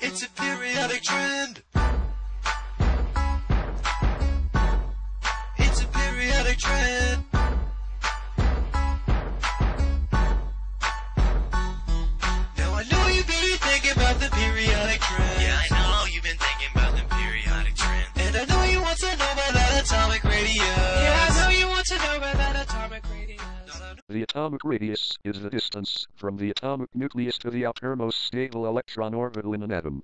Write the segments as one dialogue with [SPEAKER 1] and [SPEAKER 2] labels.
[SPEAKER 1] It's a periodic trend. It's a periodic trend. Now I know you've been thinking about the periodic trend.
[SPEAKER 2] Yeah, I know you've been thinking about the periodic trend.
[SPEAKER 1] And I know you want to know about that atomic radius.
[SPEAKER 2] Yeah, I know you want to know about that atomic radius.
[SPEAKER 3] The atomic radius is the distance from the atomic nucleus to the outermost stable electron orbital in an atom.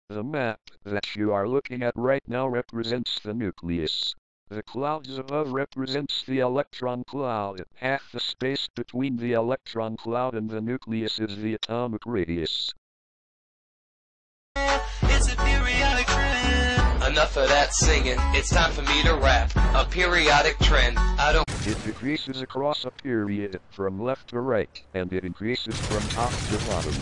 [SPEAKER 3] The map that you are looking at right now represents the nucleus. The clouds above represents the electron cloud. Half the space between the electron cloud and the nucleus is the atomic radius.
[SPEAKER 1] It's a periodic trend.
[SPEAKER 2] Enough of that singing, it's time for me to rap. A periodic trend, I don't...
[SPEAKER 3] It decreases across a period from left to right, and it increases from top to bottom.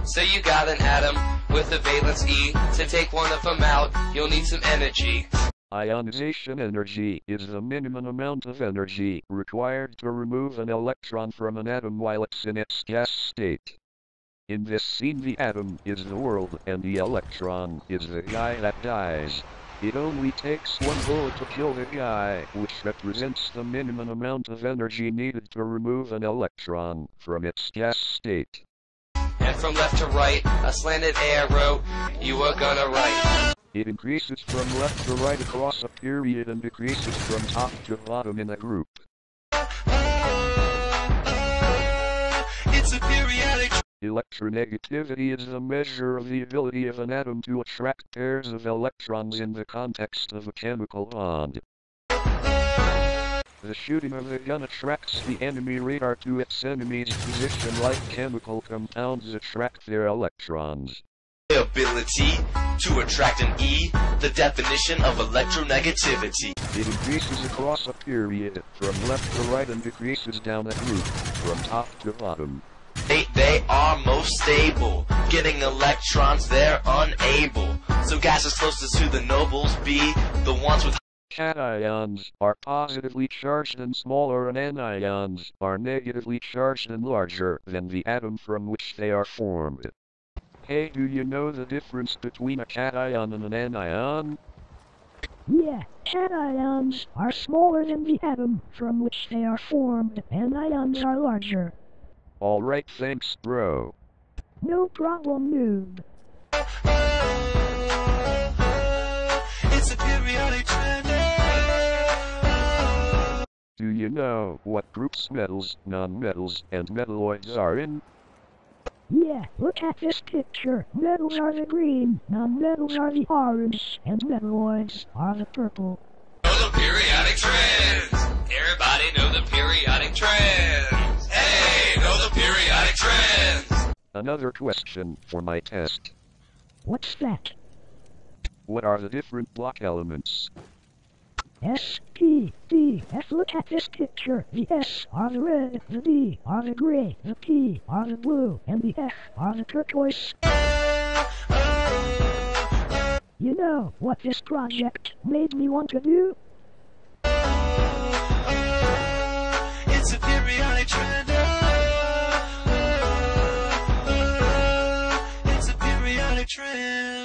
[SPEAKER 2] Say you got an atom with a valence E. To take one of them out, you'll need some energy.
[SPEAKER 3] Ionization energy is the minimum amount of energy required to remove an electron from an atom while it's in its gas state. In this scene, the atom is the world and the electron is the guy that dies. It only takes one bullet to kill the guy, which represents the minimum amount of energy needed to remove an electron from its gas state.
[SPEAKER 2] And from left to right, a slanted arrow, you are gonna write.
[SPEAKER 3] It increases from left to right across a period and decreases from top to bottom in a group.
[SPEAKER 1] It's a periodic trend.
[SPEAKER 3] Electronegativity is the measure of the ability of an atom to attract pairs of electrons in the context of a chemical bond. The shooting of the gun attracts the enemy radar to its enemy's position like chemical compounds attract their electrons.
[SPEAKER 2] Ability to attract an E, the definition of electronegativity.
[SPEAKER 3] It increases across a period from left to right and decreases down a group from top to bottom.
[SPEAKER 2] They are most stable. Getting electrons, they're unable. So gases closest to the nobles be the ones with
[SPEAKER 3] Cations are positively charged and smaller, and anions are negatively charged and larger than the atom from which they are formed. Hey, do you know the difference between a cation and an anion?
[SPEAKER 4] Yeah, cations are smaller than the atom from which they are formed, and ions are larger.
[SPEAKER 3] Alright, thanks bro.
[SPEAKER 4] No problem, noob.
[SPEAKER 1] It's a periodic trend.
[SPEAKER 3] Do you know what groups metals, nonmetals, and metalloids are in?
[SPEAKER 4] Yeah, look at this picture. Metals are the green, nonmetals are the orange, and metalloids are the purple.
[SPEAKER 2] Know the periodic trends. Everybody know the periodic trends. Hey, know the periodic trends.
[SPEAKER 3] Another question for my test.
[SPEAKER 4] What's that?
[SPEAKER 3] What are the different block elements?
[SPEAKER 4] S, P, D, F. Look at this picture. The S are the red, the D are the gray, the P are the blue, and the F are the turquoise. You know what this project made me want to do?
[SPEAKER 1] It's a periodic trend. It's a periodic trend.